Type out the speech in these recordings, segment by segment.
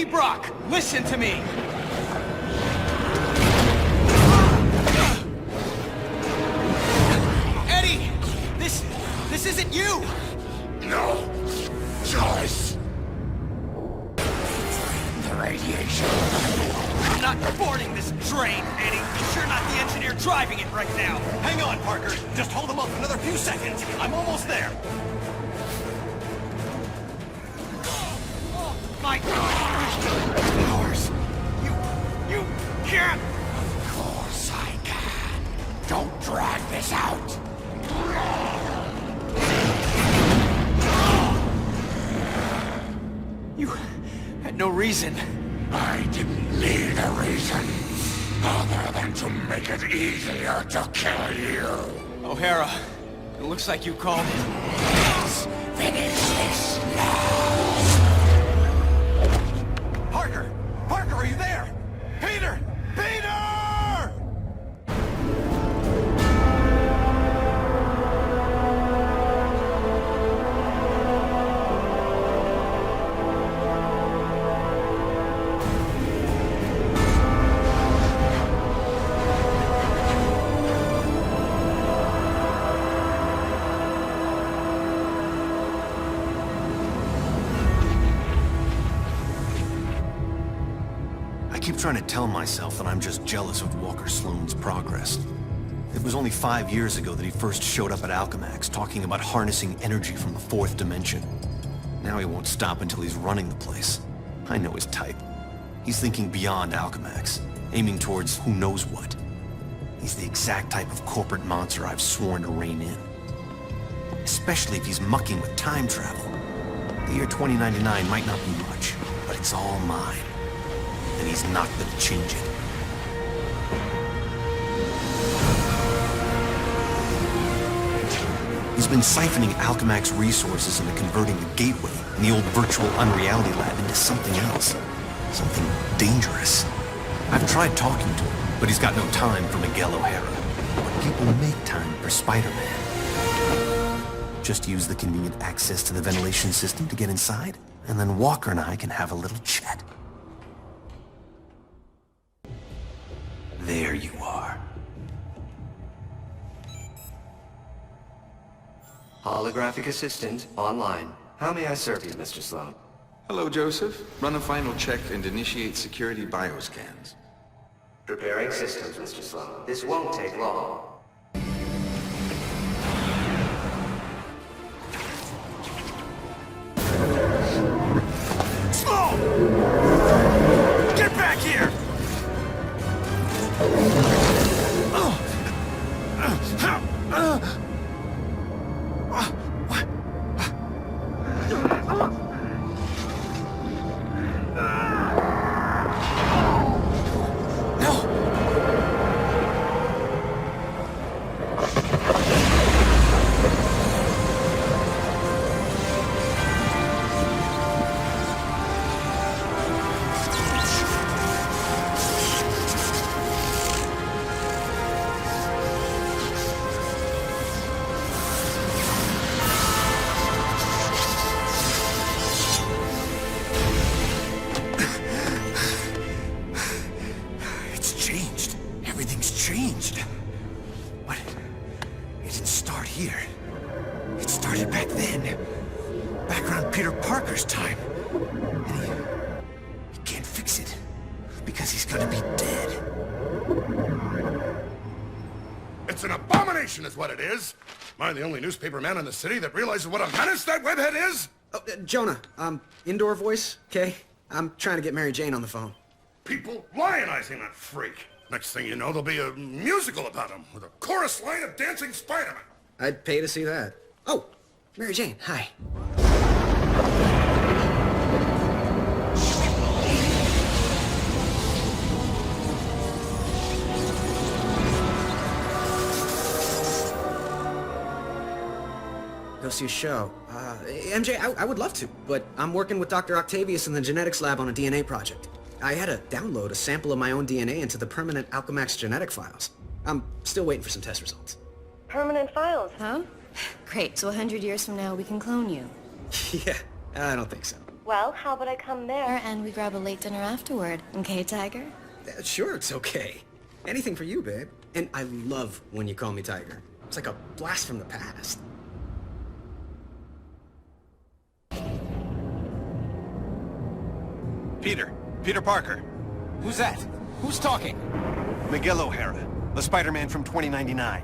Eddie Brock, listen to me! Eddie! This isn't you! No choice. The radiation. I'm not boarding this train, Eddie! You're not the engineer driving it right now! Hang on, Parker. Just hold them up another few seconds. I'm almost there. My powers! You can't! Of course I can. Don't drag this out. You had no reason. I didn't need a reason other than to make it easier to kill you. O'Hara, it looks like you called it. Let's finish this now. Parker! Parker, are you there? Peter! Peter! I keep trying to tell myself that I'm just jealous of Walker Sloan's progress. It was only 5 years ago that he first showed up at Alchemax talking about harnessing energy from the fourth dimension. Now he won't stop until he's running the place. I know his type. He's thinking beyond Alchemax, aiming towards who knows what. He's the exact type of corporate monster I've sworn to rein in. Especially if he's mucking with time travel. The year 2099 might not be much, but it's all mine. And he's not gonna change it. He's been siphoning Alchemax resources into converting the gateway and the old virtual unreality lab into something else. Something dangerous. I've tried talking to him, but he's got no time for Miguel O'Hara. But people make time for Spider-Man. Just use the convenient access to the ventilation system to get inside, and then Walker and I can have a little chat. There you are. Holographic assistant online. How may I serve you, Mr. Sloan? Hello, Joseph. Run a final check and initiate security bioscans. Preparing systems, Mr. Sloan. This won't take long. Sloan! Get back here! Changed. But it didn't start here. It started back then. Back around Peter Parker's time. And he can't fix it. Because he's gonna be dead. It's an abomination is what it is. Am I the only newspaper man in the city that realizes what a menace that webhead is? Oh, Jonah, indoor voice, okay? I'm trying to get Mary Jane on the phone. People lionizing that freak. Next thing you know, there'll be a musical about him with a chorus line of dancing Spider-Man. I'd pay to see that. Oh, Mary Jane, hi. Go see a show. MJ, I would love to, but I'm working with Dr. Octavius in the genetics lab on a DNA project. I had to download a sample of my own DNA into the permanent Alchemax genetic files. I'm still waiting for some test results. Permanent files, huh? Great, so 100 years from now we can clone you. Yeah, I don't think so. Well, how about I come there and we grab a late dinner afterward, okay, Tiger? Sure, it's okay. Anything for you, babe. And I love when you call me Tiger. It's like a blast from the past. Peter Parker. Who's that? Who's talking? Miguel O'Hara, the Spider-Man from 2099.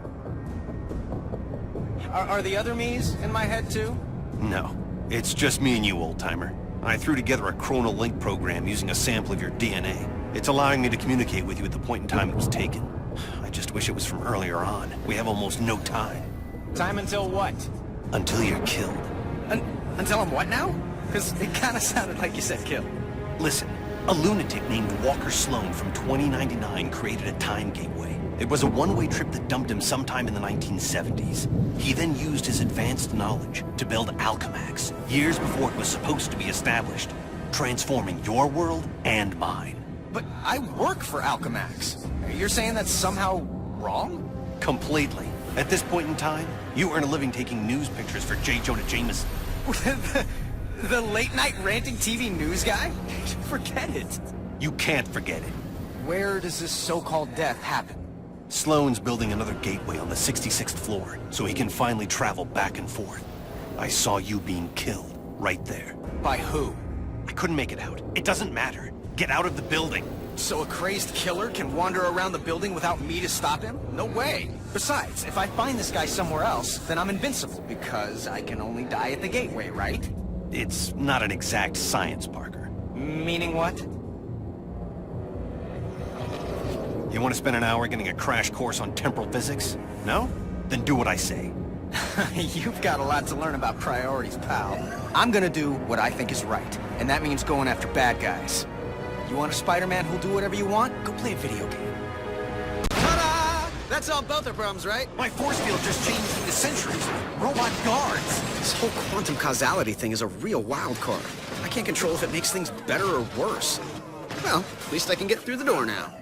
Are the other me's in my head too? No, it's just me and you, old-timer. I threw together a chronal link program using a sample of your DNA. It's allowing me to communicate with you at the point in time it was taken. I just wish it was from earlier on. We have almost no time. Time until what? Until you're killed. Until I'm what now? Because it kind of sounded like you said kill. Listen, a lunatic named Walker Sloan from 2099 created a time gateway. It was a one-way trip that dumped him sometime in the 1970s. He then used his advanced knowledge to build Alchemax, years before it was supposed to be established, transforming your world and mine. But I work for Alchemax. You're saying that's somehow wrong? Completely. At this point in time, you earn a living taking news pictures for J. Jonah Jameson. The late-night ranting TV news guy? Forget it. You can't forget it. Where does this so-called death happen? Sloan's building another gateway on the 66th floor, so he can finally travel back and forth. I saw you being killed, right there. By who? I couldn't make it out. It doesn't matter. Get out of the building. So a crazed killer can wander around the building without me to stop him? No way. Besides, if I find this guy somewhere else, then I'm invincible, because I can only die at the gateway, right? It's not an exact science, Parker. Meaning what? You want to spend an hour getting a crash course on temporal physics? No? Then do what I say. You've got a lot to learn about priorities, pal. I'm gonna do what I think is right, and that means going after bad guys. You want a Spider-Man who'll do whatever you want? Go play a video game. Ta-da! That solved both our problems, right? My force field just changed into sentries. Robot guards. This whole quantum causality thing is a real wild card. I can't control if it makes things better or worse. Well, at least I can get through the door now.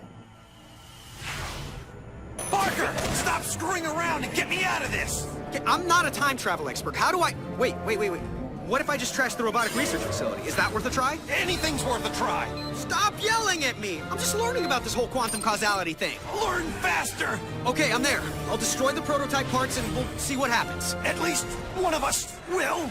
Parker, stop screwing around and get me out of this! Okay, I'm not a time travel expert. How do I... Wait. What if I just trashed the robotic research facility? Is that worth a try? Anything's worth a try! Stop yelling at me! I'm just learning about this whole quantum causality thing. Learn faster! Okay, I'm there. I'll destroy the prototype parts and we'll see what happens. At least one of us will!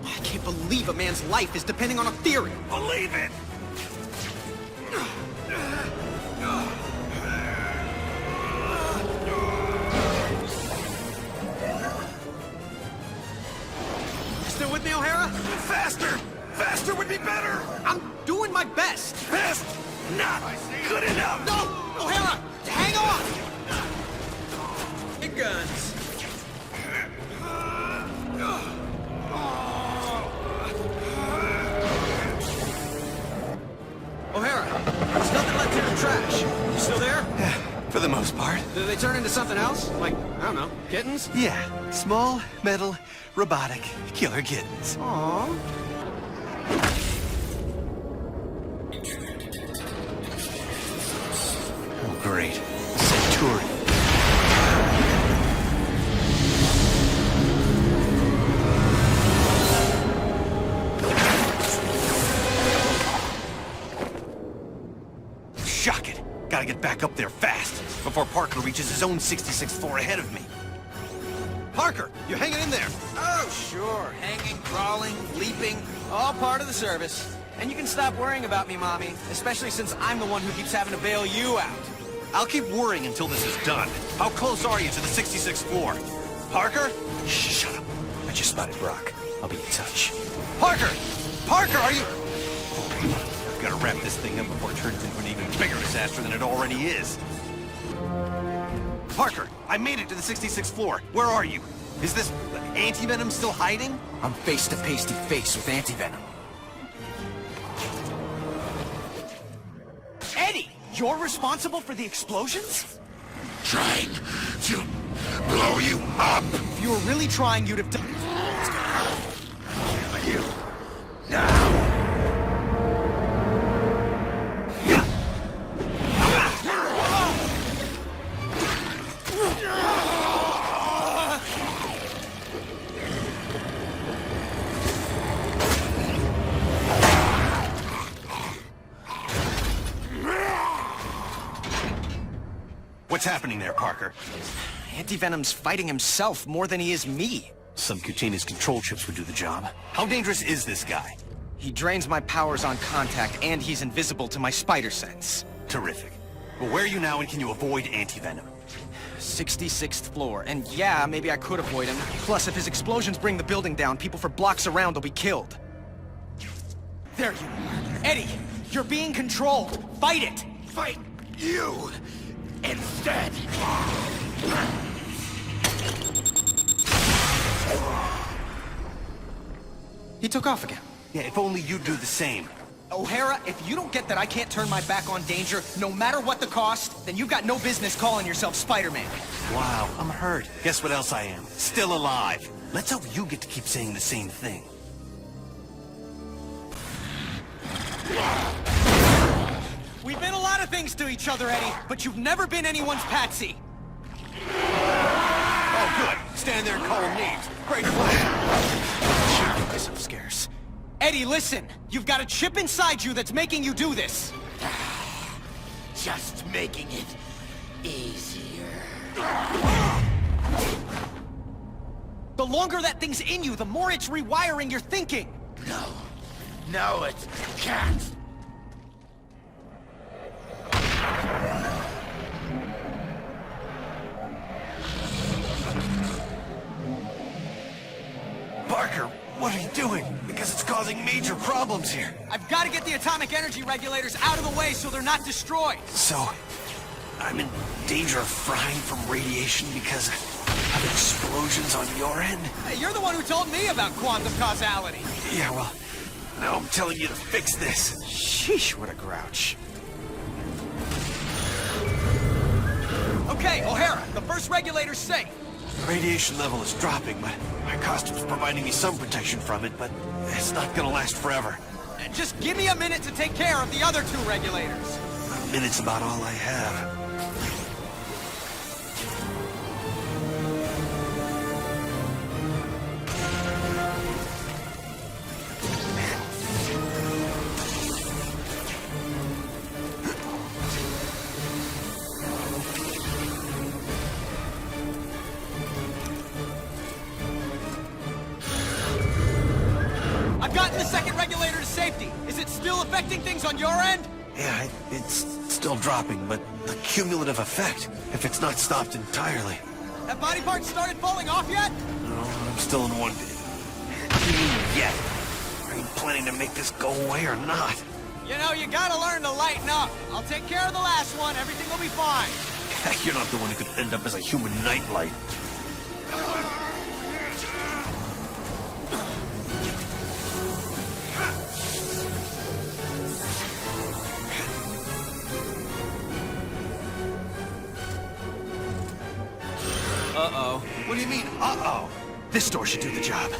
I can't believe a man's life is depending on a theory. Believe it! Still with me, O'Hara? Faster! Faster would be better! I'm doing my best. Fast! Not good enough! No! O'Hara! Hang on! Big guns. O'Hara, there's nothing left here in the trash. You still there? For the most part. Did they turn into something else? Like, I don't know, kittens? Yeah, small, metal, robotic, killer kittens. Aww. Oh, great. Centurion. Shock it. Gotta get back up there fast, before Parker reaches his own 66th floor ahead of me. Parker, you hanging in there? Oh, sure. Hanging, crawling, leaping, all part of the service. And you can stop worrying about me, Mommy, especially since I'm the one who keeps having to bail you out. I'll keep worrying until this is done. How close are you to the 66th floor? Parker? Shut up. I just spotted Brock. I'll be in touch. Parker! Parker, are you... I've got to wrap this thing up before it turns into an even bigger disaster than it already is. Parker, I made it to the 66th floor. Where are you? Is this anti-venom still hiding? I'm face-to-face-to-face with anti-venom. Eddie! You're responsible for the explosions? Trying to blow you up. If you were really trying, you'd have done... You now. What's happening there, Parker? Anti-Venom's fighting himself more than he is me. Subcutaneous control chips would do the job. How dangerous is this guy? He drains my powers on contact, and he's invisible to my spider sense. Terrific. Well, where are you now, and can you avoid Anti-Venom? 66th floor, and yeah, maybe I could avoid him. Plus, if his explosions bring the building down, people for blocks around will be killed. There you are. Eddie, you're being controlled. Fight it! Fight you instead. He took off again. Yeah, if only you'd do the same. O'Hara, if you don't get that I can't turn my back on danger, no matter what the cost, then you've got no business calling yourself Spider-Man. Wow, I'm hurt. Guess what else I am? Still alive. Let's hope you get to keep saying the same thing. We've been a lot of things to each other, Eddie, but you've never been anyone's patsy. Oh, good. Stand there and call him names. Great plan. Shouldn't get myself scarce. Eddie, listen. You've got a chip inside you that's making you do this. Just making it easier. The longer that thing's in you, the more it's rewiring your thinking. No, it can't. Parker, what are you doing? Because it's causing major problems here. I've got to get the atomic energy regulators out of the way so they're not destroyed. So, I'm in danger of frying from radiation because of explosions on your end? Hey, you're the one who told me about quantum causality. Yeah, well, now I'm telling you to fix this. Sheesh, what a grouch. Okay, O'Hara, the first regulator's safe. The radiation level is dropping, but my costume's providing me some protection from it, but it's not gonna last forever. And just give me a minute to take care of the other two regulators. A minute's about all I have. Affecting things on your end? Yeah, it's still dropping, but the cumulative effect, if it's not stopped entirely. Have body parts started falling off yet? No, I'm still in one. Yet. Are you planning to make this go away or not? You know, you gotta learn to lighten up. I'll take care of the last one. Everything will be fine. You're not the one who could end up as a human nightlight. Uh-oh. What do you mean, uh-oh? This door should do the job.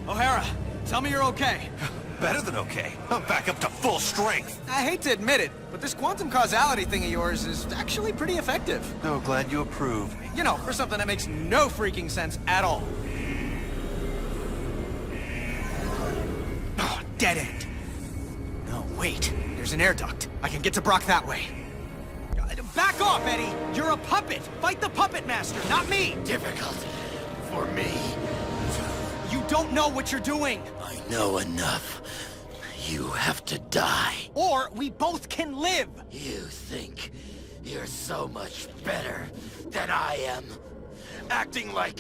O'Hara, tell me you're okay. Better than okay. I'm back up to full strength. I hate to admit it, but this quantum causality thing of yours is actually pretty effective. Oh, glad you approve. You know, for something that makes no freaking sense at all. Oh, dead end. No, wait. There's an air duct. I can get to Brock that way. Back off, Eddie! You're a puppet! Fight the puppet master, not me! Difficult for me. You don't know what you're doing! I know enough. You have to die. Or we both can live! You think you're so much better than I am. Acting like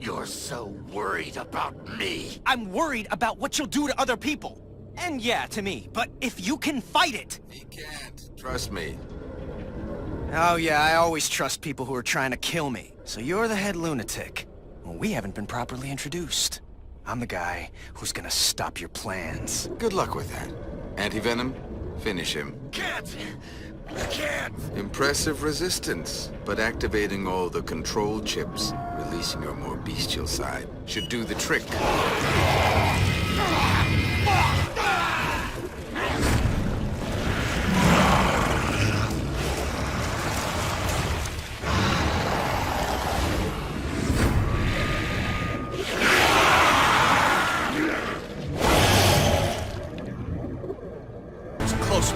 you're so worried about me. I'm worried about what you'll do to other people. And yeah, to me. But if you can fight it... He can't. Trust me. Oh yeah, I always trust people who are trying to kill me. So you're the head lunatic. Well, we haven't been properly introduced. I'm the guy who's gonna stop your plans. Good luck with that. Anti-venom, finish him. Can't! I can't! Impressive resistance, but activating all the control chips, releasing your more bestial side, should do the trick. It's close.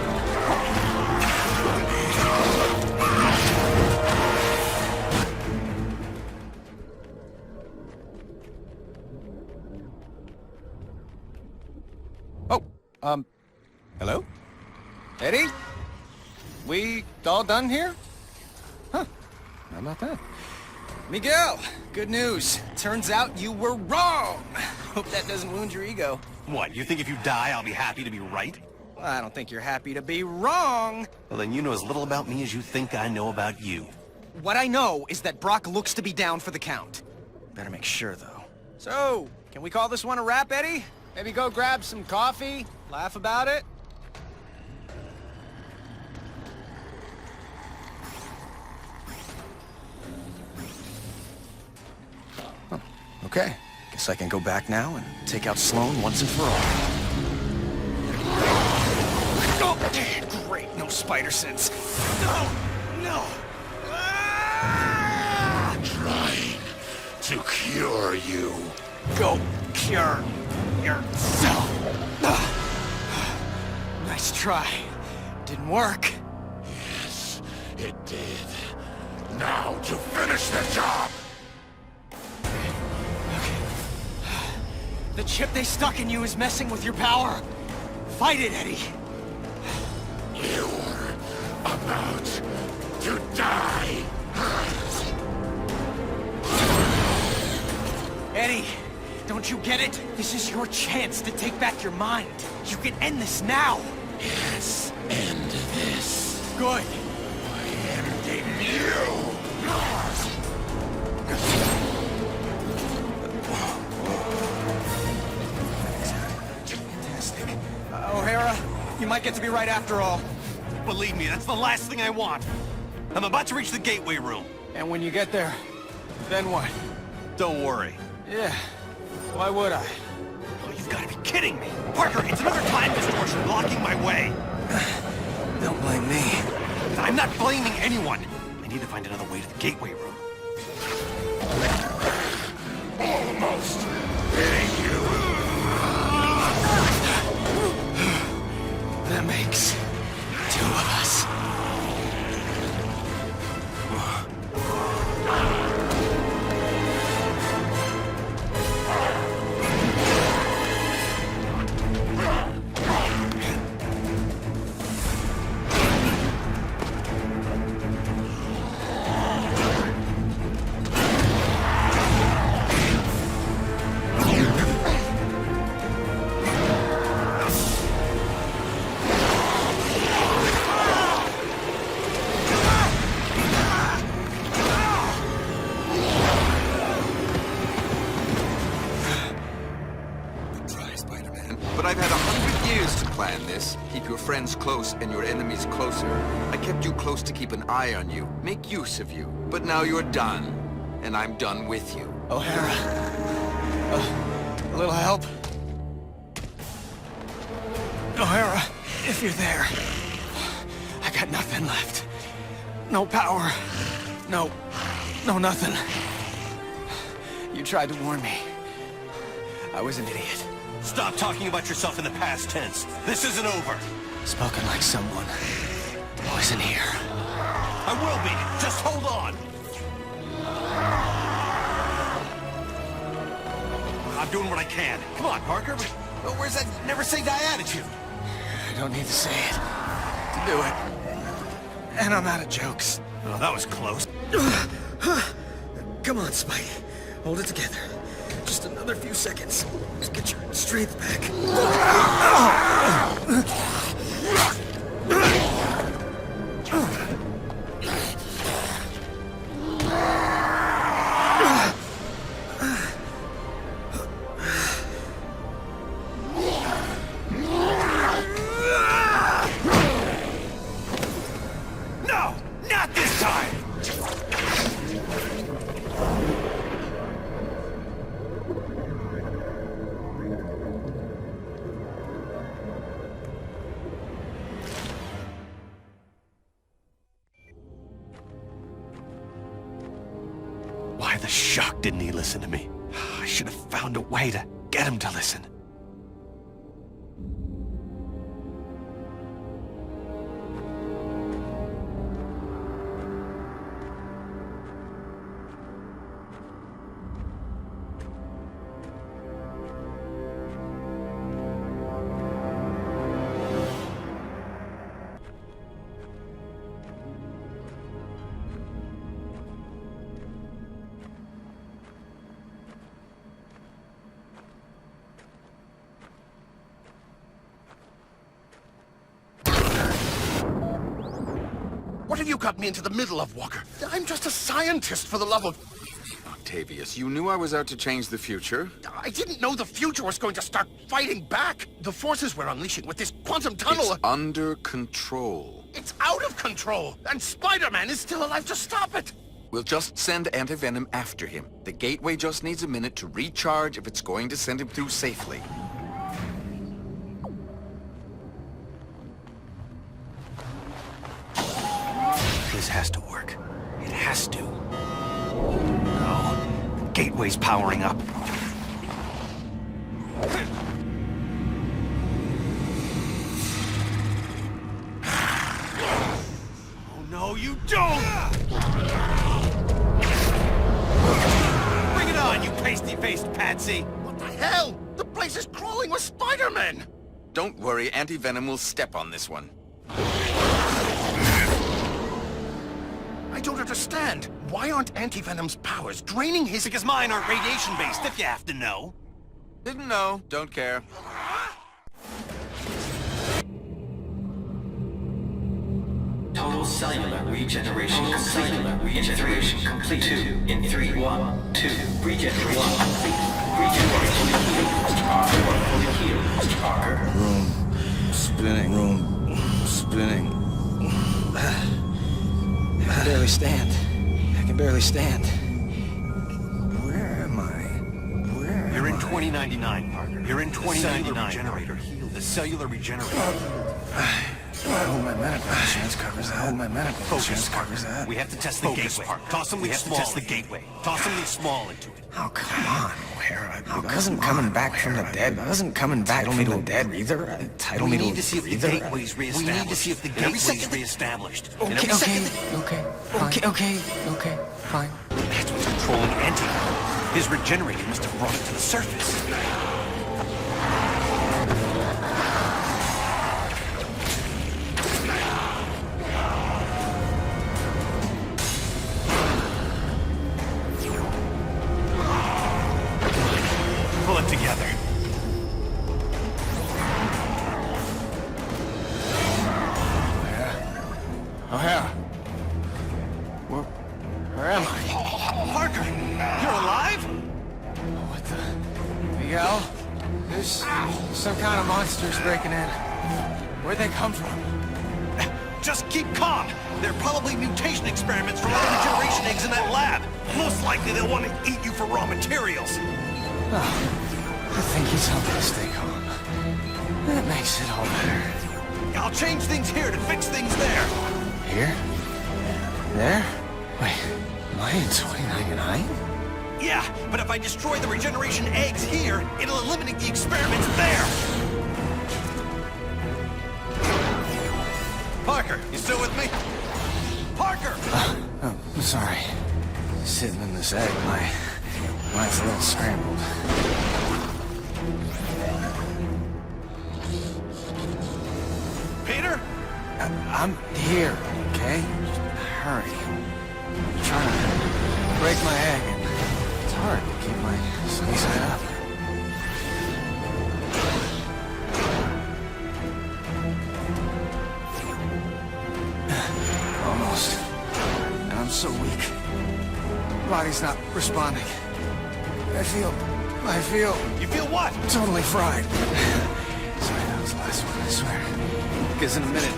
Oh, hello? Eddie? We all done here? Huh, how about that? Miguel, good news. Turns out you were wrong. Hope that doesn't wound your ego. What, you think if you die, I'll be happy to be right? Well, I don't think you're happy to be wrong. Well, then you know as little about me as you think I know about you. What I know is that Brock looks to be down for the count. Better make sure, though. So, can we call this one a wrap, Eddie? Maybe go grab some coffee, laugh about it? Huh. Okay. Guess I can go back now and take out Sloan once and for all. Oh, great. No spider sense. No! No! Ah! Trying to cure you. Go cure yourself. Nice try. Didn't work. Yes, it did. Now to finish the job! The chip they stuck in you is messing with your power. Fight it, Eddie. You're about to die! Eddie, don't you get it? This is your chance to take back your mind. You can end this now. Yes, end this. Good. By ending you! Fantastic. O'Hara, you might get to be right after all. Believe me, that's the last thing I want. I'm about to reach the gateway room. And when you get there, then what? Don't worry. Yeah. Why would I? Oh, you've got to be kidding me. Parker, it's another time distortion blocking my way. Don't blame me. I'm not blaming anyone. I need to find another way to the gateway room. Almost hitting you! That makes two of us. But I've had 100 years to plan this. Keep your friends close and your enemies closer. I kept you close to keep an eye on you, make use of you. But now you're done, and I'm done with you. O'Hara. A little help? O'Hara, if you're there. I got nothing left. No power. No nothing. You tried to warn me. I was an idiot. Stop talking about yourself in the past tense. This isn't over. Spoken like someone who isn't here. I will be. Just hold on. I'm doing what I can. Come on, Parker. Where's that never say die attitude? I don't need to say it to do it. And I'm out of jokes. Oh, that was close. Come on, Spidey. Hold it together. Just another few seconds. Just get your strength back. Why the shuck didn't he listen to me? I should have found a way to get him to listen. What have you got me into the middle of, Walker? I'm just a scientist, for the love of... Octavius, you knew I was out to change the future. I didn't know the future was going to start fighting back. The forces we're unleashing with this quantum tunnel... It's under control. It's out of control, and Spider-Man is still alive to stop it. We'll just send Anti-Venom after him. The gateway just needs a minute to recharge if it's going to send him through safely. This has to work. It has to. No. Gateway's powering up. Oh no, you don't! Bring it on, you pasty-faced patsy! What the hell? The place is crawling with Spider-Man! Don't worry, Anti-Venom will step on this one. I don't understand. Why aren't Anti-Venom's powers draining his... Because mine aren't radiation-based, if you have to know. Didn't know, don't care. Total cellular regeneration complete. 2 in 3, 1, 2. Regeneration complete. Regeneration healed, Mr. Parker. Fully healed, Mr. Parker. Room spinning. I can barely stand. Where am I? You're in 2099, Parker. You're in 2099. The cellular regenerator. Oh, my medical insurance covers that. We have to test the gateway. Toss something small. Test the gateway. Toss something small into it. Oh, come on, O'Hara. I wasn't coming back from the dead. I wasn't coming back from the dead either. Title me to We need to see if the gateway's reestablished. Okay, fine. That's what's controlling Anti-Venom. His regenerator must have brought it to the surface. Pull it together. O'Hara. Where am I? Parker, you're alive? What the hell? There's some kind of monsters breaking in. Where'd they come from? Just keep calm. They're probably mutation experiments from other regeneration eggs in that lab. Most likely they'll want to eat you for raw materials. Oh, I think he's helping us stay calm. That makes it all better. I'll change things here to fix things there. Here? There? Wait, am I in 2099? Yeah, but if I destroy the regeneration eggs here, it'll eliminate the experiments there. Parker, you still with me? Parker! Oh, I'm sorry. Sitting in this egg, mine's a little scrambled. Peter? I'm here, okay? Just hurry. I'm trying to break my egg, and it's hard to keep my sunny side up. Almost. And I'm so weak. Body's not responding. I feel... You feel what? totally fried. Sorry, that was the last one, I swear. Because in a minute,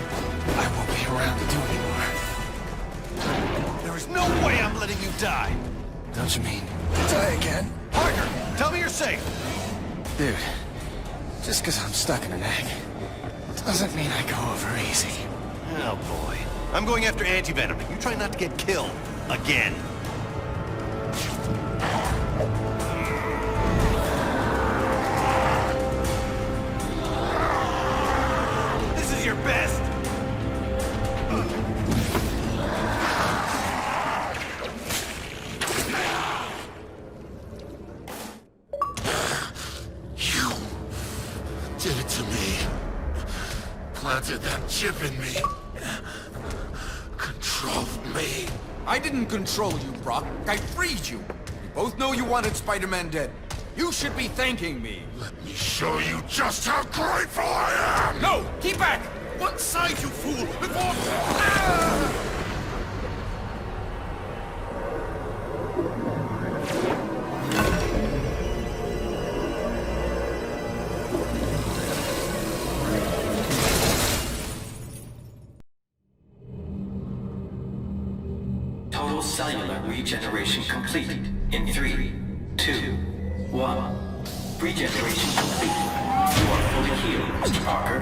I won't be around to do anymore. There is no way I'm letting you die. Don't you mean die again? Parker, tell me you're safe. Dude, just because I'm stuck in an egg doesn't mean I go over easy. Oh boy. I'm going after Anti-Venom. You try not to get killed. Again. Did it to me. Planted that chip in me. Controlled me. I didn't control you, Brock. I freed you. We both know you wanted Spider-Man dead. You should be thanking me. Let me show you just how grateful I am! No! Keep back! One side, you fool! Before... Ah! Total cellular regeneration complete in 3, 2, 1. Regeneration complete. You are fully healed, Mr. Parker.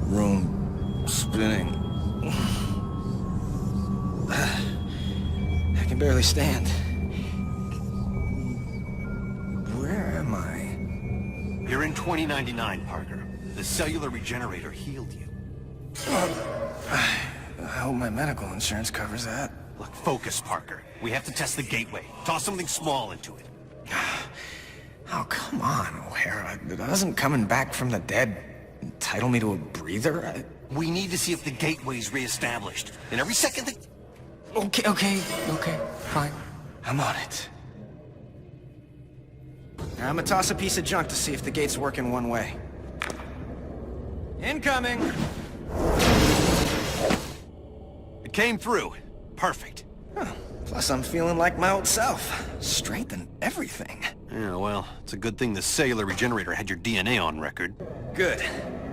Room spinning. I can barely stand. Where am I? You're in 2099, Parker. The cellular regenerator healed you. I hope my medical insurance covers that. Look, focus, Parker. We have to test the gateway. Toss something small into it. Oh, come on, O'Hara. Doesn't coming back from the dead entitle me to a breather? We need to see if the gateway's reestablished. And every second that... Okay, fine. I'm on it. I'm gonna toss a piece of junk to see if the gate's working one way. Incoming! It came through. Perfect. Huh. Plus I'm feeling like my old self. Strength and everything. Yeah, well, it's a good thing the cellular regenerator had your DNA on record. Good.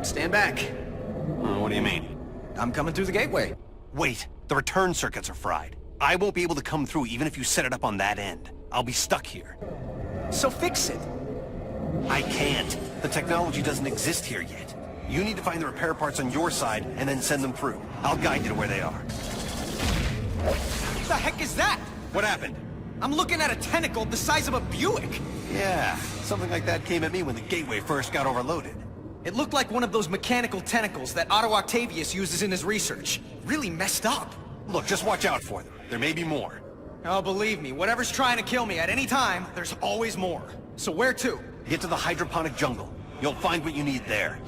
Stand back. What do you mean? I'm coming through the gateway. Wait, the return circuits are fried. I won't be able to come through even if you set it up on that end. I'll be stuck here. So fix it. I can't. The technology doesn't exist here yet. You need to find the repair parts on your side and then send them through. I'll guide you to where they are. What the heck is that? What happened? I'm looking at a tentacle the size of a Buick. Yeah, something like that came at me when the gateway first got overloaded. It looked like one of those mechanical tentacles that Otto Octavius uses in his research. Really messed up. Look, just watch out for them. There may be more. Oh, believe me, whatever's trying to kill me at any time, there's always more. So where to? Get to the hydroponic jungle. You'll find what you need there.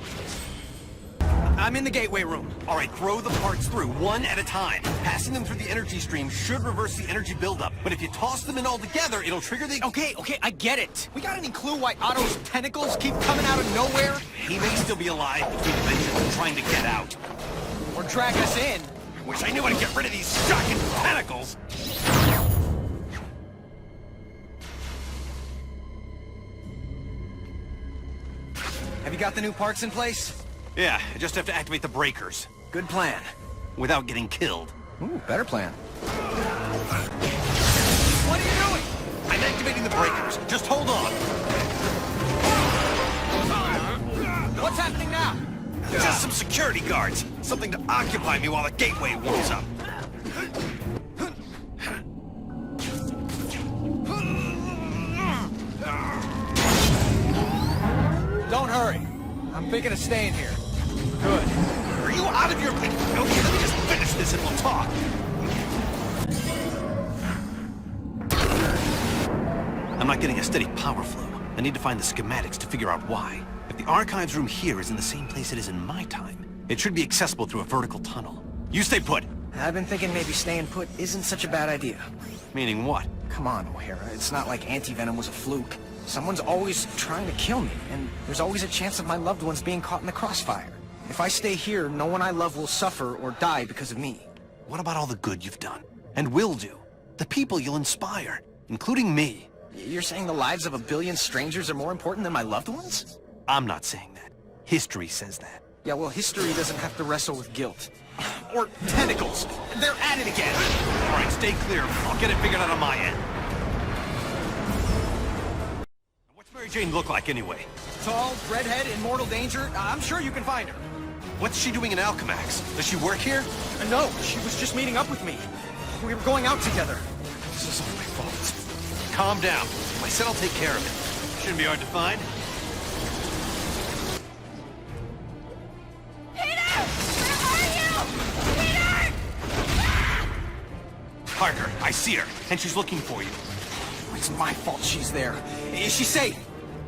I'm in the gateway room. All right, throw the parts through, one at a time. Passing them through the energy stream should reverse the energy buildup, but if you toss them in all together, it'll trigger the... Okay, I get it. We got any clue why Otto's tentacles keep coming out of nowhere? He may still be alive between dimensions and trying to get out. Or drag us in. Wish I knew how to get rid of these shocking tentacles. Have you got the new parts in place? Yeah, I just have to activate the breakers. Good plan. Without getting killed. Ooh, better plan. What are you doing? I'm activating the breakers. Just hold on. What's happening now? Just some security guards. Something to occupy me while the gateway warms up. Don't hurry. I'm thinking of staying here. Good. Are you out of your... Okay, let me just finish this and we'll talk. I'm not getting a steady power flow. I need to find the schematics to figure out why. If the archives room here is in the same place it is in my time, it should be accessible through a vertical tunnel. You stay put. I've been thinking maybe staying put isn't such a bad idea. Meaning what? Come on, O'Hara. It's not like anti-venom was a fluke. Someone's always trying to kill me, and there's always a chance of my loved ones being caught in the crossfire. If I stay here, no one I love will suffer or die because of me. What about all the good you've done? And will do? The people you'll inspire, including me. You're saying the lives of a billion strangers are more important than my loved ones? I'm not saying that. History says that. Yeah, well, history doesn't have to wrestle with guilt. Or tentacles. They're at it again. All right, stay clear. I'll get it figured out on my end. What's Mary Jane look like anyway? Tall, redhead, in mortal danger. I'm sure you can find her. What's she doing in Alchemax? Does she work here? No, she was just meeting up with me. We were going out together. This is all my fault. Calm down. I said I'll take care of it. Shouldn't be hard to find. Parker, I see her, and she's looking for you. It's my fault she's there. Is she safe?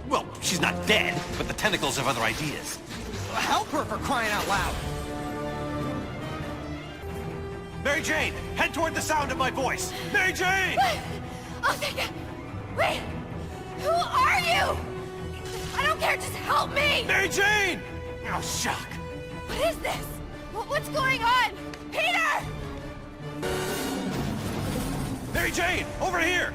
Well, she's not dead, but the tentacles have other ideas. Help her, for crying out loud! Mary Jane, head toward the sound of my voice. Mary Jane! Oh, thank God. Wait! Who are you? I don't care, just help me! Mary Jane! Oh, shock. What is this? What's going on? Peter! Mary Jane, over here!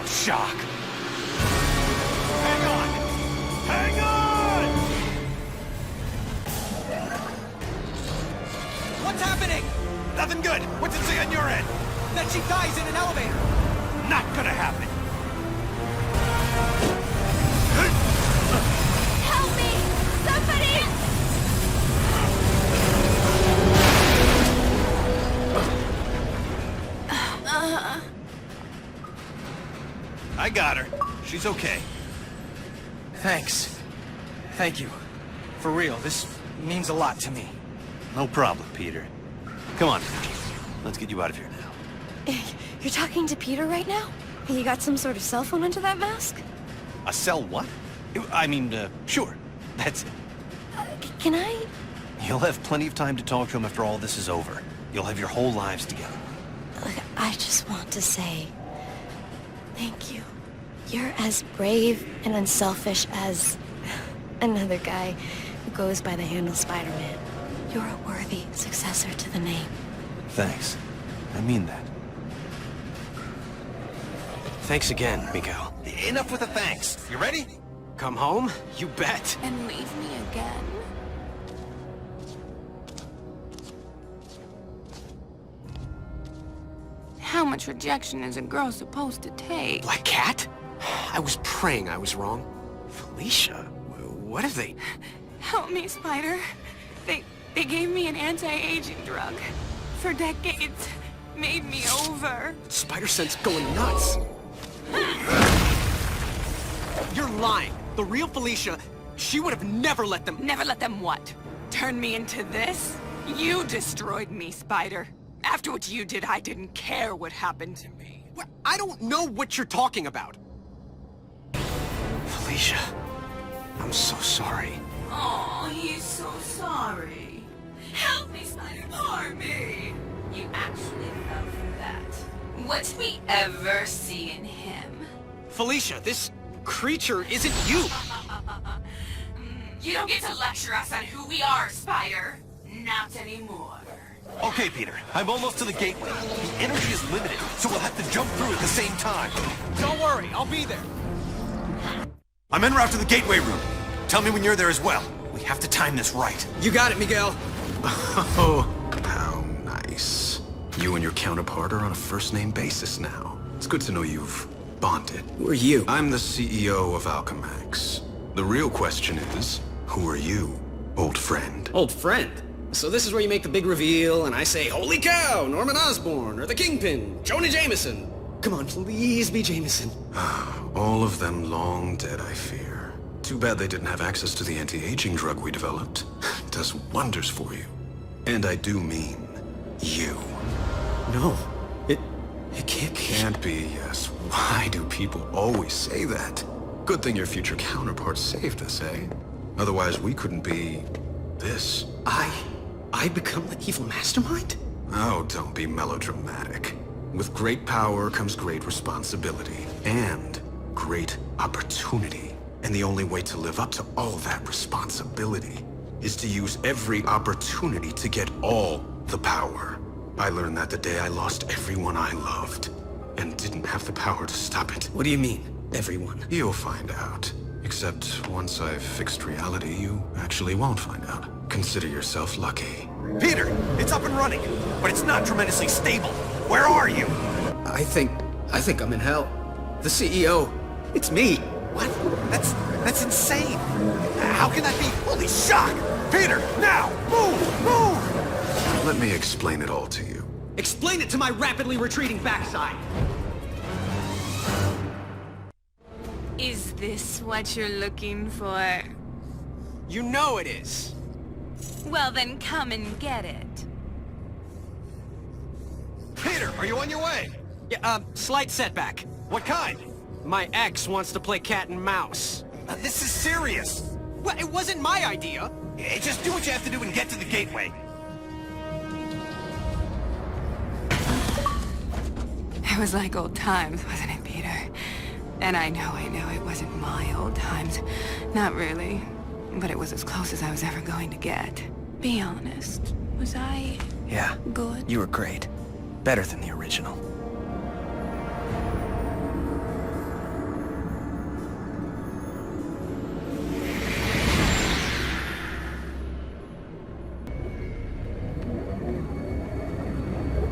Shock. Hang on! Hang on! What's happening? Nothing good. What's it say on your end? That she dies in an elevator! Not gonna happen. Help me! Somebody! I got her. She's okay. Thanks. Thank you. For real, this means a lot to me. No problem, Peter. Come on, let's get you out of here now. You're talking to Peter right now? You got some sort of cell phone under that mask? A cell what? I mean, sure. That's it. Can I? You'll have plenty of time to talk to him after all this is over. You'll have your whole lives together. Look, I just want to say thank you. You're as brave and unselfish as another guy who goes by the handle Spider-Man. You're a worthy successor to the name. Thanks. I mean that. Thanks again, Miguel. Enough with the thanks. You ready? Come home? You bet. And leave me again? How much rejection is a girl supposed to take? Black Cat? I was praying I was wrong. Felicia, what have they... Help me, Spider. They gave me an anti-aging drug. For decades. Made me over. Spider sense going nuts. You're lying. The real Felicia, she would have never let them... Never let them what? Turn me into this? You destroyed me, Spider. After what you did, I didn't care what happened to me. I don't know what you're talking about. Felicia, I'm so sorry. Oh, he's so sorry. Help me, Spider. Poor me. You actually fell for that. What did we ever see in him? Felicia, this creature isn't you. You don't get to lecture us on who we are, Spider. Not anymore. Okay, Peter. I'm almost to the gateway. The energy is limited, so we'll have to jump through at the same time. Don't worry, I'll be there. I'm en route to the gateway room. Tell me when you're there as well. We have to time this right. You got it, Miguel. Oh, how nice. You and your counterpart are on a first-name basis now. It's good to know you've bonded. Who are you? I'm the CEO of Alchemax. The real question is, who are you, old friend? Old friend? So this is where you make the big reveal, and I say, holy cow, Norman Osborn, or the Kingpin, Jonah Jameson. Come on, please be Jameson. All of them long dead, I fear. Too bad they didn't have access to the anti-aging drug we developed. It does wonders for you. And I do mean you. No, it can't be. Can't be, yes. Why do people always say that? Good thing your future counterpart saved us, eh? Otherwise, we couldn't be... this. I become the evil mastermind? Oh, don't be melodramatic. With great power comes great responsibility. And great opportunity. And the only way to live up to all that responsibility is to use every opportunity to get all the power. I learned that the day I lost everyone I loved, and didn't have the power to stop it. What do you mean, everyone? You'll find out. Except once I've fixed reality, you actually won't find out. Consider yourself lucky. Peter, it's up and running, but it's not tremendously stable. Where are you? I think I'm in hell. The CEO, it's me. What? That's insane. How can that be? Holy shock! Peter, now! Move! Move! Let me explain it all to you. Explain it to my rapidly retreating backside. this what you're looking for? You know it is. Well, then come and get it. Peter, are you on your way? Yeah, slight setback. What kind? My ex wants to play cat and mouse. This is serious. Well, it wasn't my idea. Hey, just do what you have to do and get to the gateway. It was like old times, wasn't it, Peter? And I know it wasn't my old times. Not really. But it was as close as I was ever going to get. Be honest. Was I... Yeah. good? You were great. Better than the original.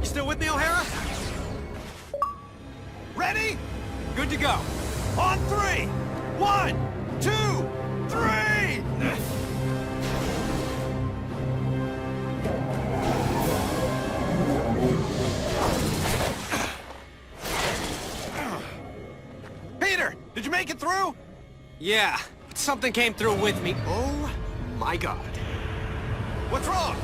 You still with me, O'Hara? Ready? Good to go. On 3! 1, 2, 3! Peter, did you make it through? Yeah, but something came through with me. Oh, my God. What's wrong?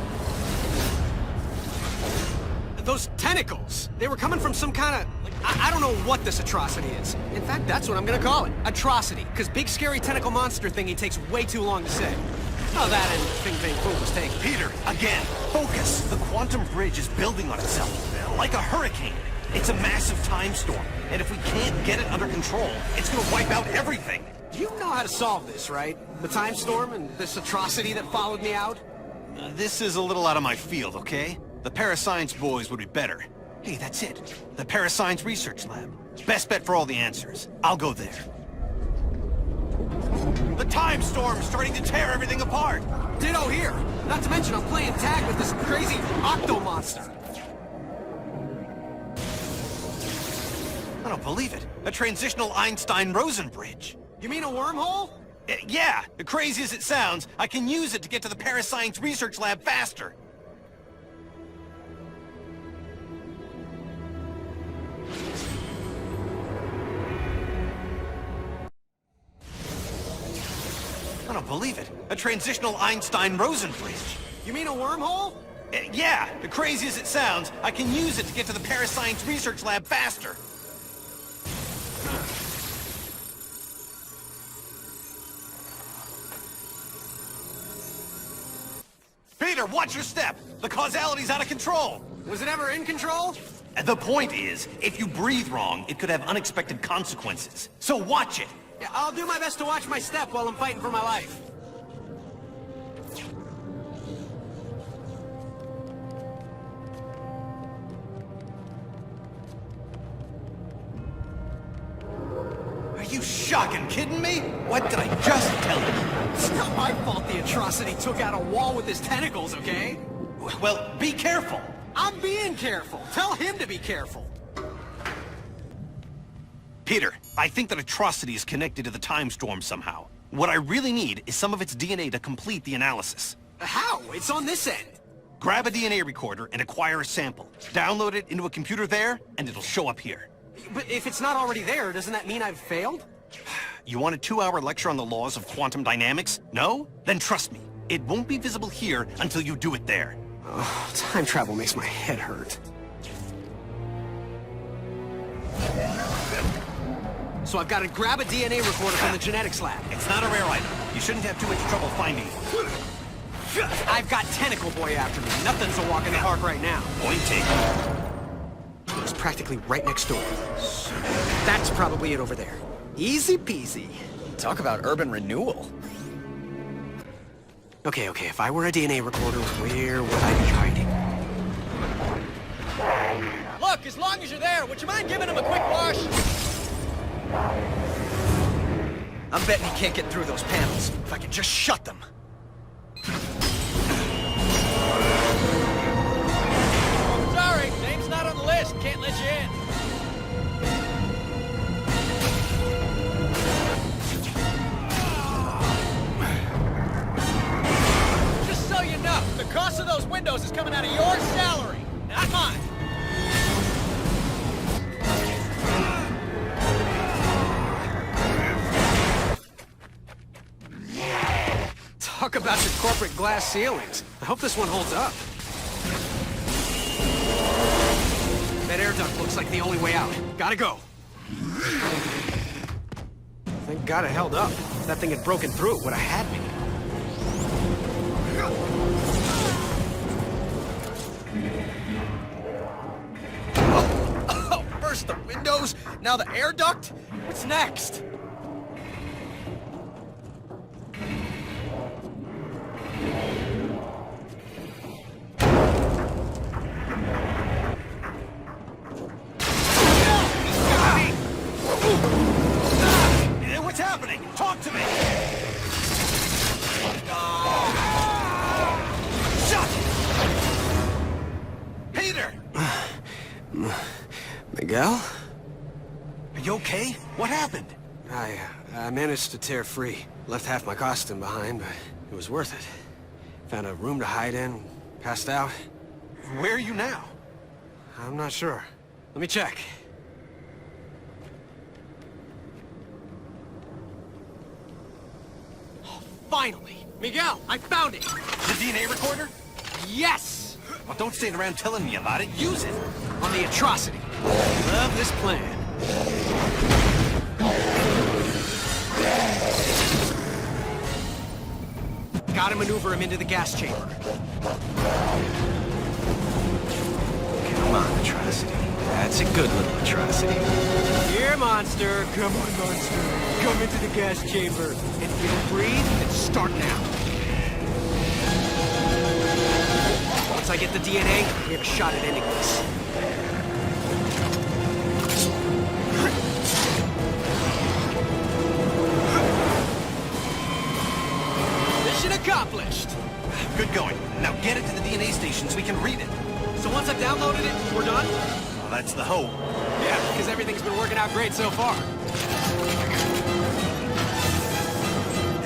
Those tentacles, they were coming from some kind of... I don't know what this atrocity is. In fact, that's what I'm gonna call it. Atrocity. Because big scary tentacle monster thingy takes way too long to say. Oh, that and Bing Bang Boom was taken. Peter, again, focus. The quantum bridge is building on itself, like a hurricane. It's a massive time storm, and if we can't get it under control, it's gonna wipe out everything. You know how to solve this, right? The time storm and this atrocity that followed me out? This is a little out of my field, okay? The parascience boys would be better. Hey, that's it. The Parascience Research Lab. Best bet for all the answers. I'll go there. The time storm's starting to tear everything apart. Ditto here. Not to mention I'm playing tag with this crazy octo monster. I don't believe it. A transitional Einstein-Rosen bridge. You mean a wormhole? Yeah, crazy as it sounds, I can use it to get to the Parascience Research Lab faster. I don't believe it. A transitional Einstein-Rosen bridge. You mean a wormhole? Yeah, crazy as it sounds, I can use it to get to the Parascience Research Lab faster. Peter, watch your step! The causality's out of control! Was it ever in control? The point is, if you breathe wrong, it could have unexpected consequences. So watch it! Yeah, I'll do my best to watch my step while I'm fighting for my life. Are you shocking kidding me? What did I just tell you? It's not my fault the atrocity took out a wall with his tentacles, okay? Well, be careful. I'm being careful. Tell him to be careful. Peter, I think that atrocity is connected to the time storm somehow. What I really need is some of its DNA to complete the analysis. How? It's on this end. Grab a DNA recorder and acquire a sample. Download it into a computer there, and it'll show up here. But if it's not already there, doesn't that mean I've failed? You want a 2-hour lecture on the laws of quantum dynamics? No? Then trust me, it won't be visible here until you do it there. Oh, time travel makes my head hurt. So I've got to grab a DNA recorder from the genetics lab. It's not a rare item. You shouldn't have too much trouble finding it. I've got Tentacle Boy after me. Nothing's a walk in the park right now. Point taken. It's practically right next door. So that's probably it over there. Easy peasy. Talk about urban renewal. Okay, if I were a DNA recorder, where would I be hiding? Look, as long as you're there, would you mind giving him a quick wash? I'm betting he can't get through those panels. If I could just shut them. Sorry, name's not on the list. Can't let you in. Just so you know, the cost of those windows is coming out of your salary, not mine. Talk about your corporate glass ceilings. I hope this one holds up. That air duct looks like the only way out. Gotta go. Thank God it held up. If that thing had broken through, it would have had me. Oh, first the windows, now the air duct? What's next? What's happening? Talk to me! Shut! Peter! Miguel? Are you okay? What happened? I managed to tear free. Left half my costume behind, but it was worth it. Found a room to hide in, passed out. Where are you now? I'm not sure. Let me check. Finally! Miguel, I found it! The DNA recorder? Yes! Well, don't stand around telling me about it. Use it! On the atrocity. Love this plan. Gotta maneuver him into the gas chamber. Come on, atrocity. That's a good little atrocity. Here, monster. Come on, monster. Come into the gas chamber. And if you don't breathe, then start now. Once I get the DNA, we have a shot at ending this. Mission accomplished! Good going. Now get it to the DNA station so we can read it. So once I've downloaded it, we're done? Well, that's the hope. Yeah, because everything's been working out great so far.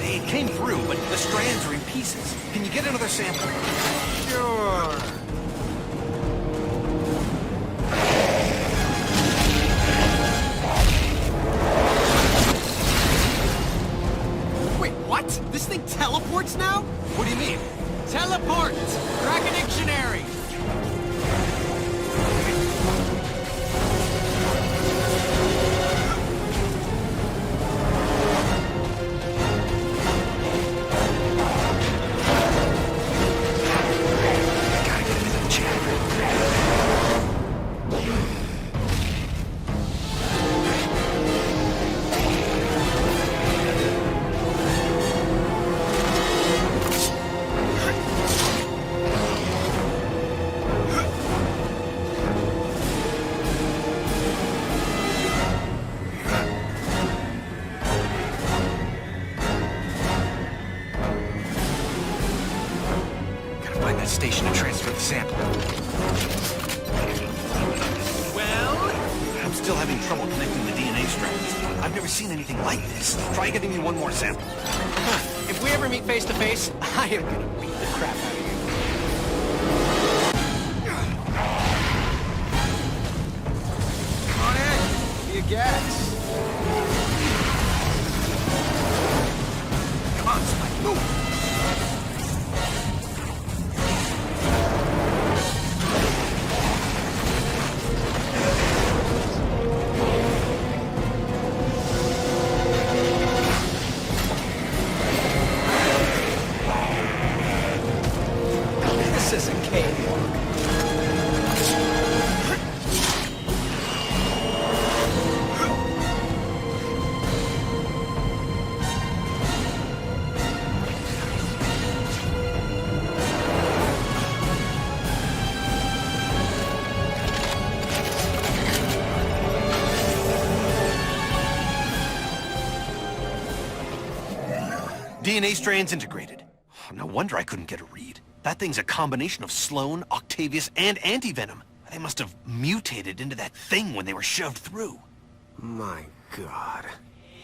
It came through, but the strands are in pieces. Can you get another sample? Sure. Wait, what? This thing teleports now? What do you mean? Teleport! Crack a dictionary! Station to transfer the sample. Well, I'm still having trouble connecting the DNA strands. I've never seen anything like this. Try getting me one more sample. Huh. If we ever meet face to face, I am gonna beat the crap out of you. Come on in. Be a gas. Come on, Spike, move! This is a cakewalk. DNA strands integrated. No wonder I couldn't get a read. That thing's a combination of Sloan, Octavius, and Antivenom. They must have mutated into that thing when they were shoved through. My God.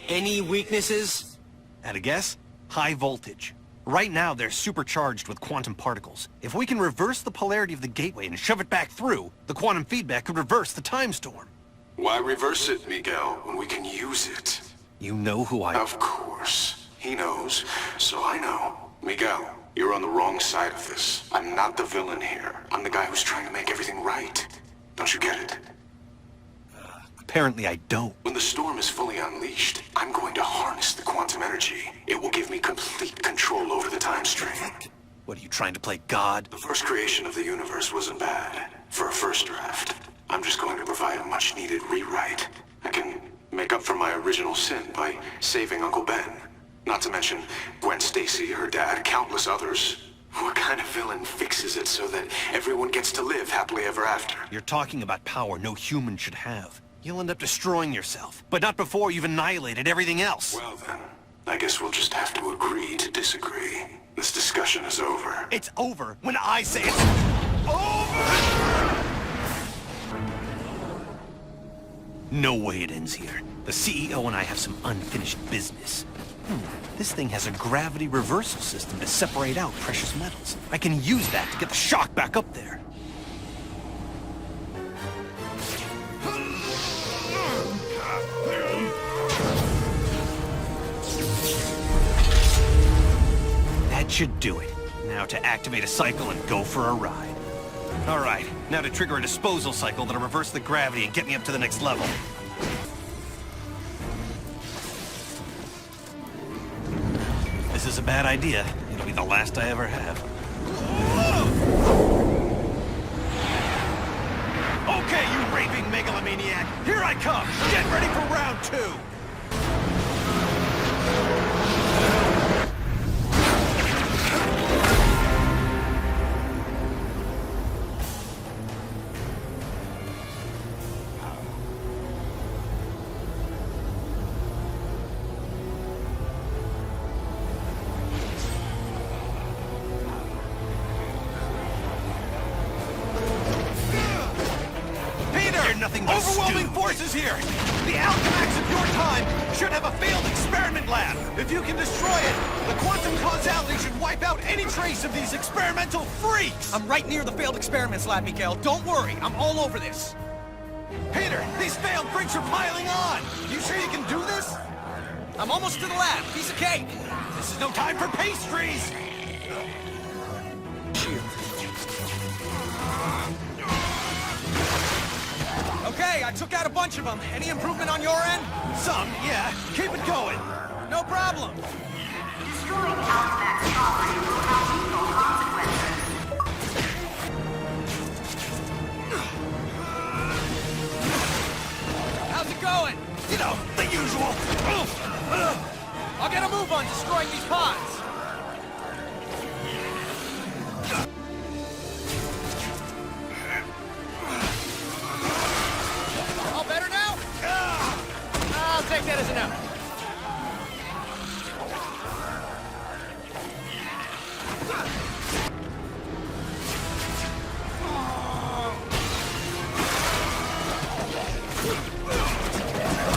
Any weaknesses? At a guess? High voltage. Right now, they're supercharged with quantum particles. If we can reverse the polarity of the gateway and shove it back through, the quantum feedback could reverse the time storm. Why reverse it, Miguel, when we can use it? You know who I... Of course. He knows, so I know. Miguel, you're on the wrong side of this. I'm not the villain here. I'm the guy who's trying to make everything right. Don't you get it? Apparently I don't. When the storm is fully unleashed, I'm going to harness the quantum energy. It will give me complete control over the time stream. What, are you trying to play God? The first creation of the universe wasn't bad. For a first draft, I'm just going to provide a much-needed rewrite. I can make up for my original sin by saving Uncle Ben. Not to mention Gwen Stacy, her dad, countless others. What kind of villain fixes it so that everyone gets to live happily ever after? You're talking about power no human should have. You'll end up destroying yourself, but not before you've annihilated everything else. Well then, I guess we'll just have to agree to disagree. This discussion is over. It's over when I say it's over! No way it ends here. The CEO and I have some unfinished business. This thing has a gravity reversal system to separate out precious metals. I can use that to get the shock back up there. That should do it. Now to activate a cycle and go for a ride. Alright, now to trigger a disposal cycle that'll reverse the gravity and get me up to the next level. This is a bad idea. It'll be the last I ever have. Okay, you raving megalomaniac! Here I come! Get ready for round 2! Nothing but overwhelming forces here! The Alchemax of your time should have a failed experiment lab! If you can destroy it, the quantum causality should wipe out any trace of these experimental freaks! I'm right near the failed experiments lab, Miguel. Don't worry, I'm all over this. Peter, these failed freaks are piling on! You sure you can do this? I'm almost to the lab. Piece of cake. This is no time for pastries! Okay, I took out a bunch of them. Any improvement on your end? Some, yeah. Keep it going. No problem. Destroying Alchemax property will have lethal consequences. How's it going? You know, the usual. I'll get a move on destroying these pods. All better now? I'll take that as enough.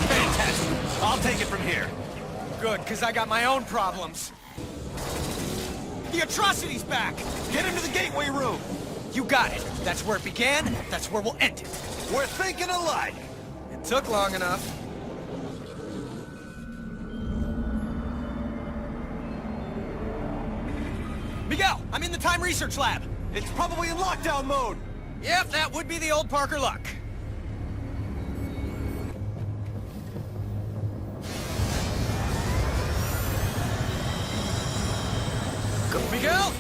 Fantastic. I'll take it from here. Good, because I got my own problems. The atrocity's back! Get into the gateway room! You got it. That's where it began, that's where we'll end it. We're thinking alike! It took long enough. Miguel, I'm in the time research lab. It's probably in lockdown mode! Yep, that would be the old Parker luck. Miguel?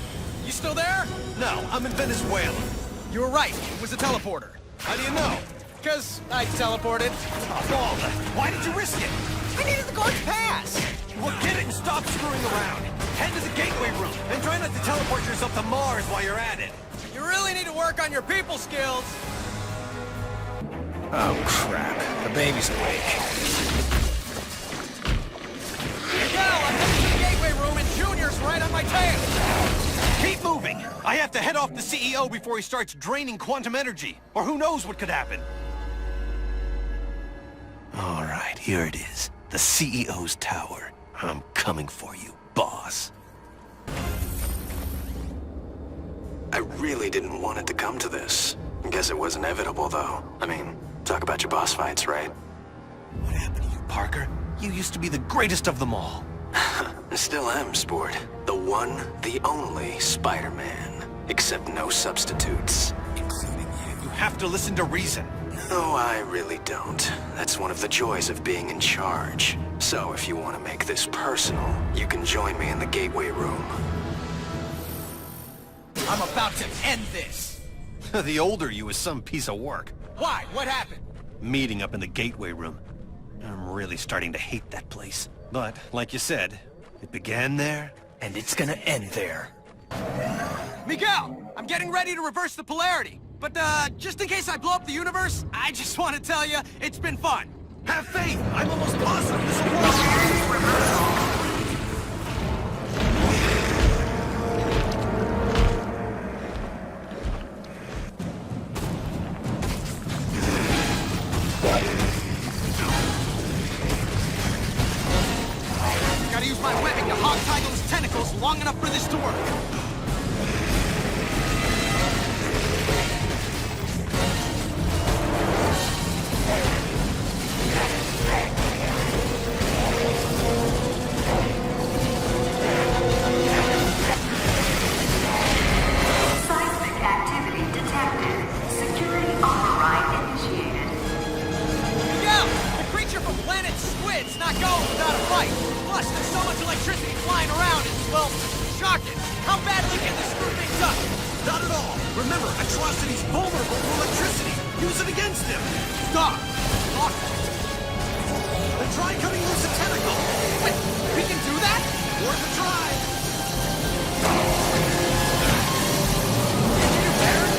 You still there? No, I'm in Venezuela. You were right. It was a teleporter. How do you know? Because I teleported. Oh, Balda, why did you risk it? I needed the guard's pass. Well, get it and stop screwing around. Head to the gateway room and try not to teleport yourself to Mars while you're at it. You really need to work on your people skills. Oh, crap. The baby's awake. Miguel, I'm heading to the gateway room and Junior's right on my tail. Keep moving! I have to head off the CEO before he starts draining quantum energy, or who knows what could happen. All right, here it is. The CEO's tower. I'm coming for you, boss. I really didn't want it to come to this. I guess it was inevitable, though. I mean, talk about your boss fights, right? What happened to you, Parker? You used to be the greatest of them all. I still am, Sport. The one, the only Spider-Man. Except no substitutes. Including you. You have to listen to reason. No, I really don't. That's one of the joys of being in charge. So if you want to make this personal, you can join me in the gateway room. I'm about to end this! The older you is some piece of work. Why? What happened? Meeting up in the gateway room. I'm really starting to hate that place. But, like you said, it began there, and it's gonna end there. Miguel! I'm getting ready to reverse the polarity. But, just in case I blow up the universe, I just want to tell you, it's been fun. Have faith! I'm almost positive this will work! Gotta use my webbing to hog-tie those tentacles long enough for this to work. Seismic activity detected. Security override initiated. Miguel! The creature from planet Squid's not going without a fight. Plus, there's so much electricity flying around, it's, well, shocking. How badly can this screw things up? Not at all! Remember, Atrocity's vulnerable to electricity! Use it against him! Stop! Awesome. Then try cutting loose a tentacle! Wait, we can do that? Worth a try! Can you do better?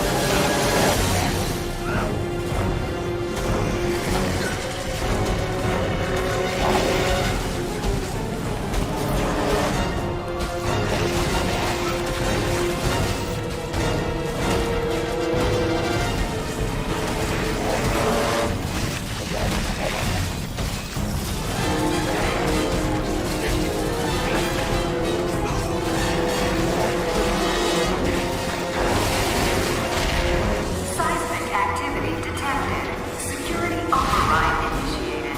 Seismic activity detected. Security override initiated.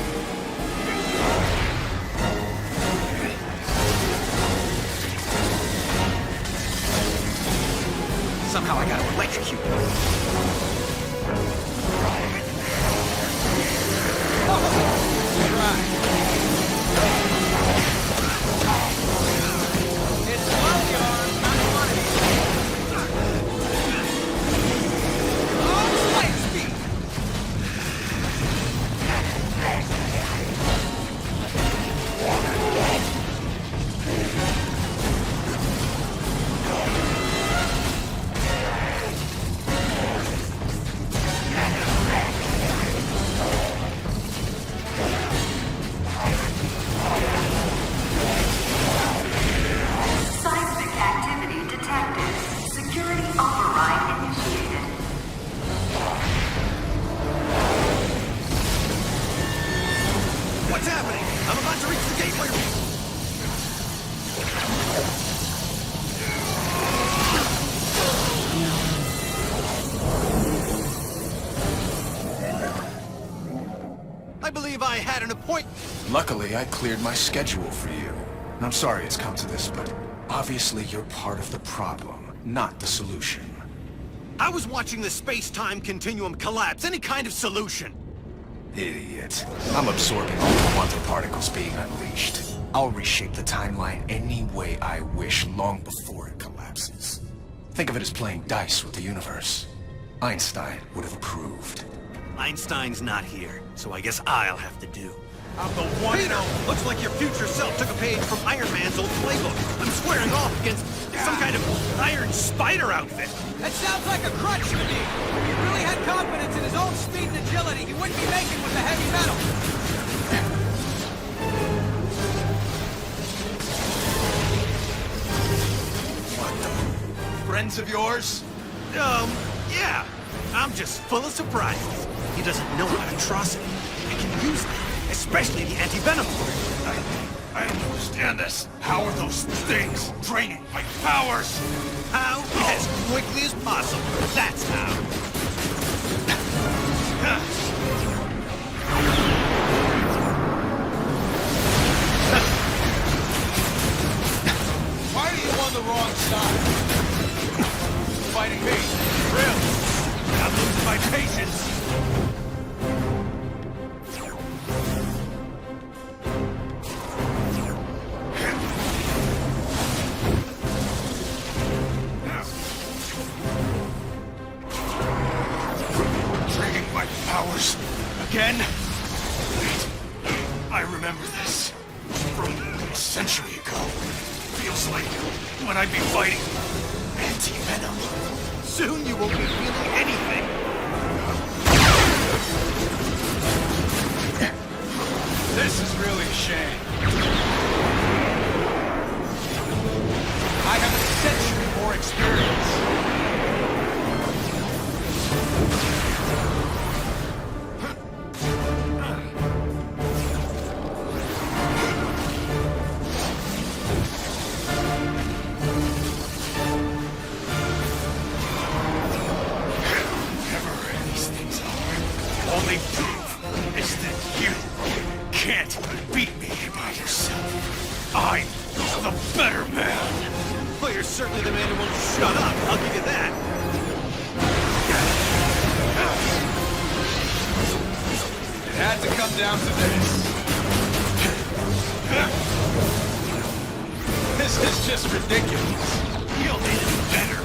Somehow I gotta electrocute him. It's well, yarn. Not quantity. Oh, light speed! Seismic activity detected. Security override initiated. What's happening? I'm about to reach the gateway room! I believe I had an appointment. Luckily, I cleared my schedule for you. I'm sorry it's come to this, but obviously you're part of the problem, not the solution. I was watching the space-time continuum collapse. Any kind of solution. Idiot. I'm absorbing all the wonder particles being unleashed. I'll reshape the timeline any way I wish long before it collapses. Think of it as playing dice with the universe. Einstein would have approved. Einstein's not here, so I guess I'll have to do. I'm the one. Peter, looks like your future self took a page from Iron Man's old playbook. I'm squaring off against some kind of iron spider outfit. That sounds like a crutch to me. If he really had confidence in his own speed and agility, he wouldn't be making with the heavy metal. Friends of yours? Yeah. I'm just full of surprises. He doesn't know about Atrocity. I can use that, especially the anti-venom part. I don't understand this. How are those things draining my powers? How? As quickly as possible. That's how. the wrong side. Fighting me. Really? I'm losing my patience. Draining my powers again? Wait, I remember this. From a century ago. Feels like when I'd be fighting anti-venom. Soon you won't be feeling anything. This is really a shame. I have a century more experience. Only proof is that you can't beat me by yourself. I'm the better man. Well, you're certainly the man who won't shut up, I'll give you that. It had to come down to this. This is just ridiculous. You'll need it better.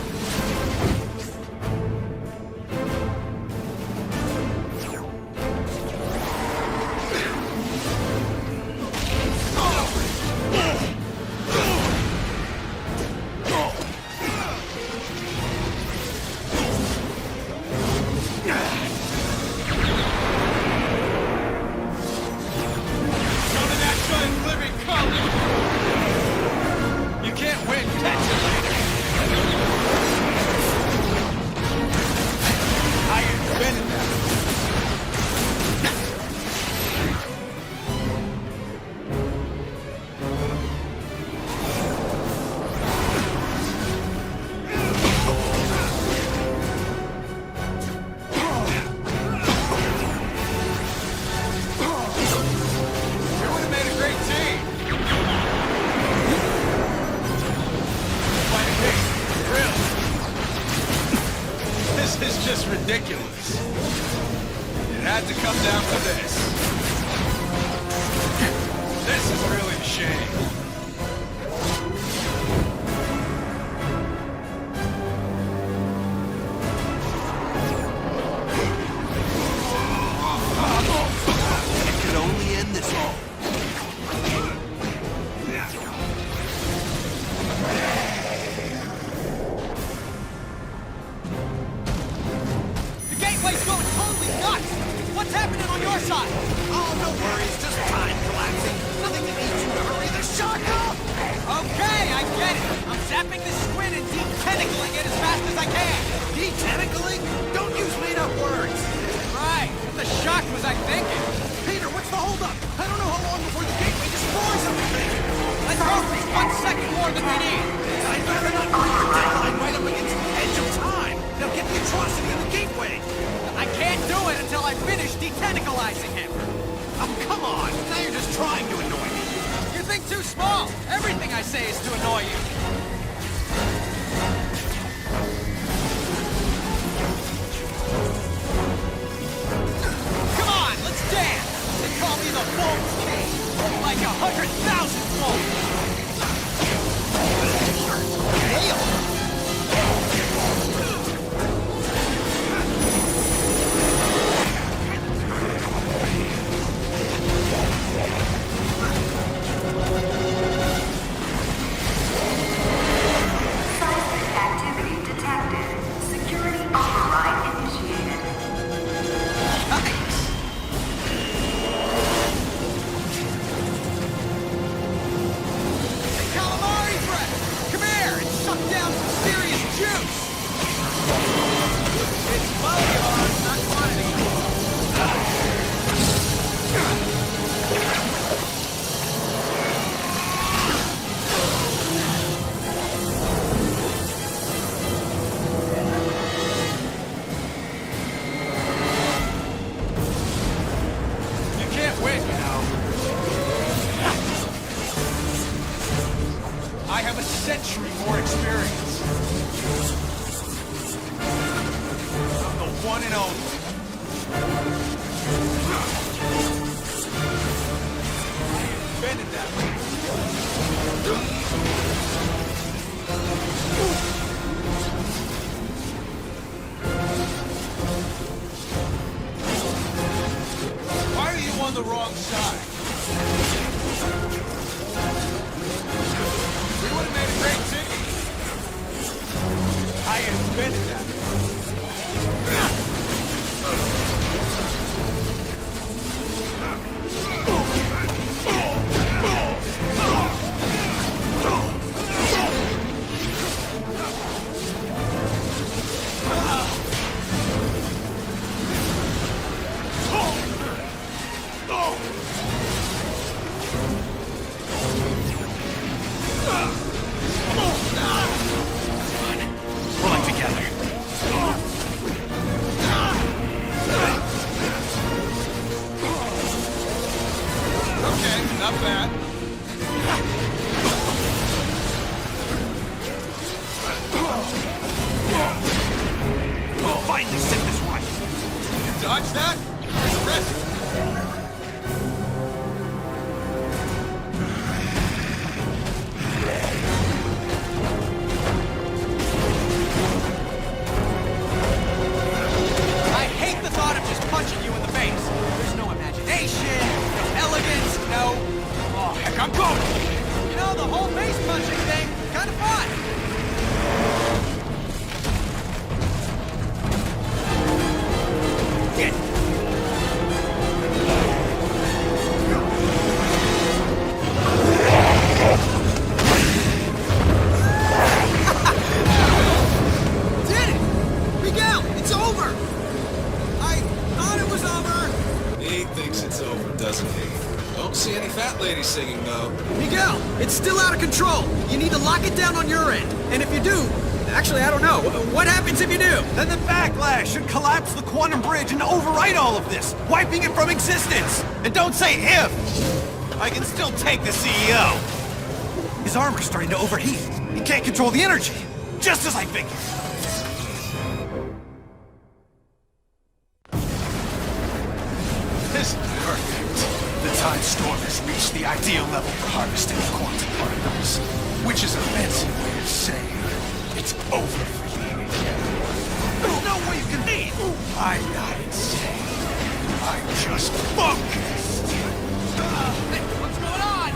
This is just ridiculous. It had to come down to this. This is really a shame. It could only end this all. Gateway's going totally nuts! What's happening on your side? Oh, no worries, just time collapsing. Nothing that needs you to hurry the shock up! Okay, I get it. I'm zapping this squid and de-tentacling it as fast as I can. De-tentacling? Don't use made-up words! Right, what the shock was I thinking? Peter, what's the holdup? I don't know how long before the gateway destroys everything! Let's hope it's 1 second more than we need. I'd rather not bring your deadline right up against the edge of time! Now get the atrocity in the gateway! I can't do it until I finish de-tentacalizing him. Oh, come on! Now you're just trying to annoy me! You think too small. Everything I say is to annoy you. Come on, let's dance! They call me the Volt King. Like 100,000 volts. Hail! I have a century more experience. I'm the one and only. I invented that way. Why are you on the wrong side? We would have made a great team. I invented that. Pulling together. Okay, not bad. We'll finally set this right. You dodged that? Impressive. I hate the thought of just punching you in the face. There's no imagination, no elegance, no... Oh, heck, I'm going! You know, the whole face punching thing, kind of fun. Get Did it! Miguel, it's over! I thought it was over. He thinks it's over, doesn't he? Don't see any fat ladies singing, though. Miguel, it's still out of control. You need to lock it down on your end. And if you do... Actually, I don't know. What happens if you do? Then the backlash should collapse the quantum bridge and overwrite all of this, wiping it from existence. And don't say if. I can still take the CEO. His armor's starting to overheat. He can't control the energy. Just as I figured. This is perfect. The time storm has reached the ideal level for harvesting quantum particles, which is a fancy way of saying it's over for you. There's no way you can leave. I'm not insane. I'm just focused. Hey, what's going on?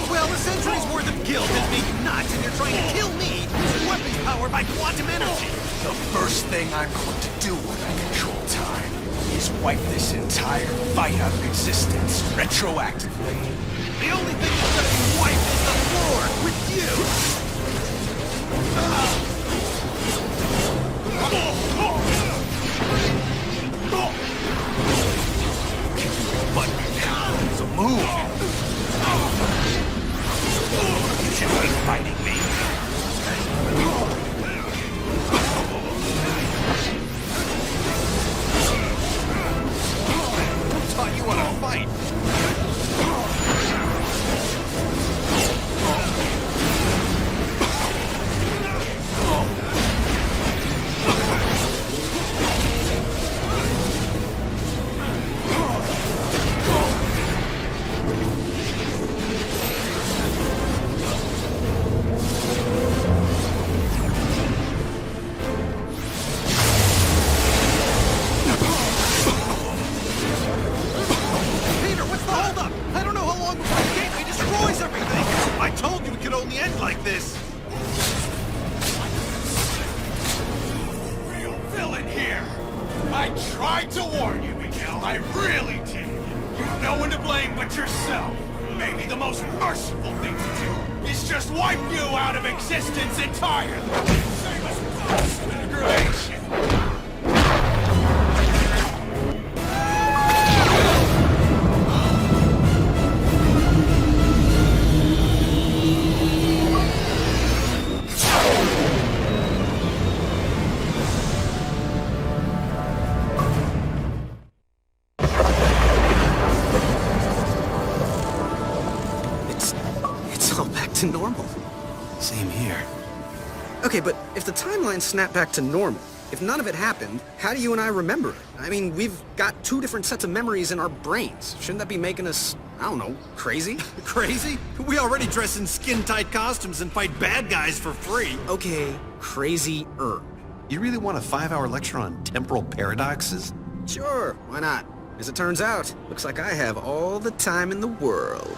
Well, a century's worth of guilt has made you nuts, and you're trying to kill me using weapons powered by quantum energy. The first thing I'm going to do when I control time is wipe this entire fight out of existence retroactively. The only thing that's gonna be wiped is the floor with you. But now, so move. You should be fighting me. Who taught you how to fight? Peter, what's the holdup? I don't know how long before the gateway destroys everything. I told you it could only end like this. Real villain here. I tried to warn you, Miguel. I really did. You've no one to blame but yourself. Maybe the most merciful thing to do is just wipe you out of existence entirely. Save us from disintegration. It's all back to normal. Same here. Okay, but if the timeline snapped back to normal, if none of it happened, how do you and I remember it? I mean, we've got two different sets of memories in our brains. Shouldn't that be making us, I don't know, crazy? Crazy? We already dress in skin-tight costumes and fight bad guys for free. Okay, crazy-er. You really want a 5-hour lecture on temporal paradoxes? Sure, why not? As it turns out, looks like I have all the time in the world.